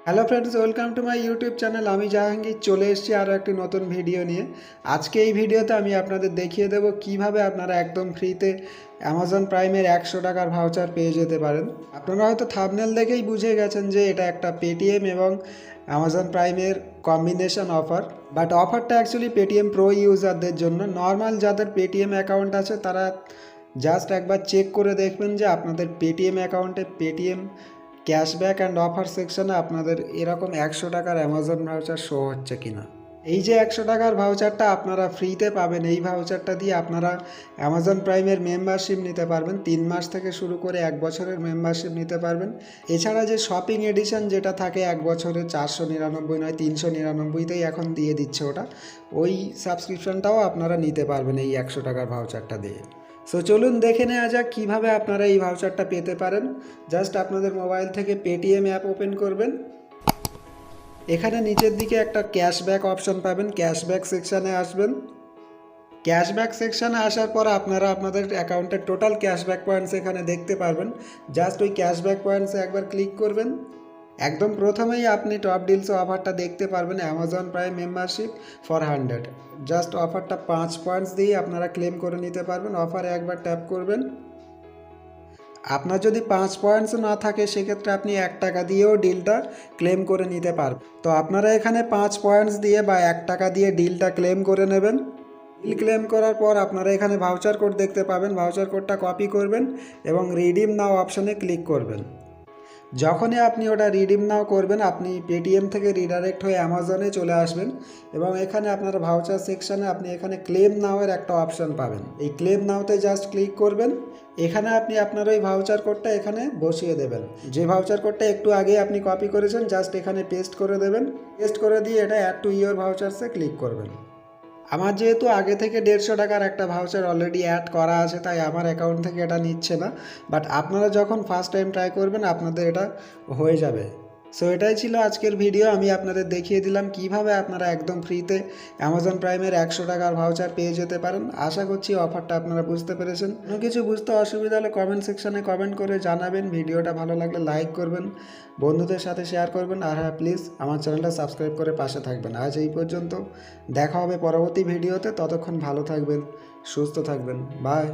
Hello friends, welcome to my YouTube channel. আমি জাহাঙ্গীর চলে এসেছি আরও একটি নতুন ভিডিও নিয়ে। আজকে এই ভিডিওতে আমি আপনাদের দেখিয়ে দেবো কিভাবে আপনারা একদম ফ্রিতে অ্যামাজন প্রাইমের 100 টাকার ভাউচার পেয়ে যেতে পারেন। আপনারা হয়তো থাম্বনেল দেখেই বুঝে গেছেন যে এটা একটা পেটিএম এবং অ্যামাজন প্রাইমের কম্বিনেশন অফার। বাট অফারটা অ্যাকচুয়ালি পেটিএম প্রো ইউজারদের জন্য। নর্মাল যাদের পেটিএম অ্যাকাউন্ট আছে তারা জাস্ট একবার চেক করে দেখবেন যে আপনাদের পেটিএম অ্যাকাউন্টে পেটিএম ক্যাশব্যাক অ্যান্ড অফার সেকশনে আপনাদের এরকম 100 টাকার অ্যামাজন ভাউচার শো হচ্ছে কিনা। এই যে 100 টাকার ভাউচারটা আপনারা ফ্রিতে পাবেন, এই ভাউচারটা দিয়ে আপনারা অ্যামাজন প্রাইমের মেম্বারশিপ নিতে পারবেন। 3 মাস থেকে শুরু করে 1 বছরের মেম্বারশিপ নিতে পারবেন। এছাড়া যে শপিং এডিশন যেটা থাকে 1 বছরে 499 নয় 399তেই এখন দিয়ে দিচ্ছে ওটা, ওই সাবস্ক্রিপশনটাও আপনারা নিতে পারবেন এই 100 টাকার ভাউচারটা দিয়ে। সো চলুন দেখে নেওয়া যাক কীভাবে আপনারা এই ভাউচারটা পেতে পারেন। জাস্ট আপনাদের মোবাইল থেকে পেটিএম অ্যাপ ওপেন করবেন। এখানে নিচের দিকে একটা ক্যাশব্যাক অপশন পাবেন, ক্যাশব্যাক সেকশানে আসবেন। ক্যাশব্যাক সেকশানে আসার পর আপনারা আপনাদের অ্যাকাউন্টের টোটাল ক্যাশব্যাক পয়েন্টস এখানে দেখতে পারবেন। জাস্ট ওই ক্যাশব্যাক পয়েন্টসে একবার ক্লিক করবেন। একদম প্রথমেই আপনি টপ ডিলস অফারটা দেখতে পারবেন, Amazon prime membership for 100। Just অফারটা 5 পয়েন্টস দিয়ে আপনারা ক্লেম করে নিতে পারবেন। অফারে একবার ট্যাপ করবেন। আপনার যদি 5 পয়েন্টস না থাকে সেক্ষেত্রে আপনি 1 টাকা দিয়েও ডিলটা ক্লেম করে নিতে পারবেন। তো আপনারা এখানে 5 পয়েন্টস দিয়ে বা 1 টাকা দিয়ে ডিলটা ক্লেম করে নেবেন। ডিল ক্লেম করার পর আপনারা এখানে ভাউচার কোড দেখতে পাবেন, ভাউচার কোডটা কপি করবেন এবং রিডিম নাও অপশানে ক্লিক করবেন। যখনই আপনি ওটা রিডিম নাও করবেন আপনি পেটিএম থেকে রিডাইরেক্ট হয়ে অ্যামাজনে চলে আসবেন এবং এখানে আপনার ভাউচার সেকশানে আপনি এখানে ক্লেম নাওয়ের একটা অপশান পাবেন। এই ক্লেম নাওতে জাস্ট ক্লিক করবেন। এখানে আপনি আপনার ওই ভাউচার কোডটা এখানে বসিয়ে দেবেন। যে ভাউচার কোডটা একটু আগে আপনি কপি করেছেন জাস্ট এখানে পেস্ট করে দেবেন। পেস্ট করে দিয়ে এটা অ্যাড টু ইওর ভাউচারসে ক্লিক করবেন। আমার যেহেতু আগে থেকে 150 টাকার একটা ভাউচার অলরেডি অ্যাড করা আছে তাই আমার অ্যাকাউন্ট থেকে এটা নিচ্ছে না। বাট আপনারা যখন ফার্স্ট টাইম ট্রাই করবেন আপনাদের এটা হয়ে যাবে। সো এটাই ছিল আজকের ভিডিও। আমি আপনাদের দেখিয়ে দিলাম কিভাবে আপনারা একদম ফ্রিতে অ্যামাজন প্রাইমের 100 টাকার ভাউচার পেয়ে যেতে পারেন। আশা করছি অফারটা আপনারা বুঝতে পেরেছেন। কোনো কিছু বুঝতে অসুবিধা হলে কমেন্ট সেকশানে কমেন্ট করে জানাবেন। ভিডিওটা ভালো লাগলে লাইক করবেন, বন্ধুদের সাথে শেয়ার করবেন, আর হ্যাঁ প্লিজ আমার চ্যানেলটা সাবস্ক্রাইব করে পাশে থাকবেন। আজ এই পর্যন্ত, দেখা হবে পরবর্তী ভিডিওতে। ততক্ষণ ভালো থাকবেন, সুস্থ থাকবেন, বাই।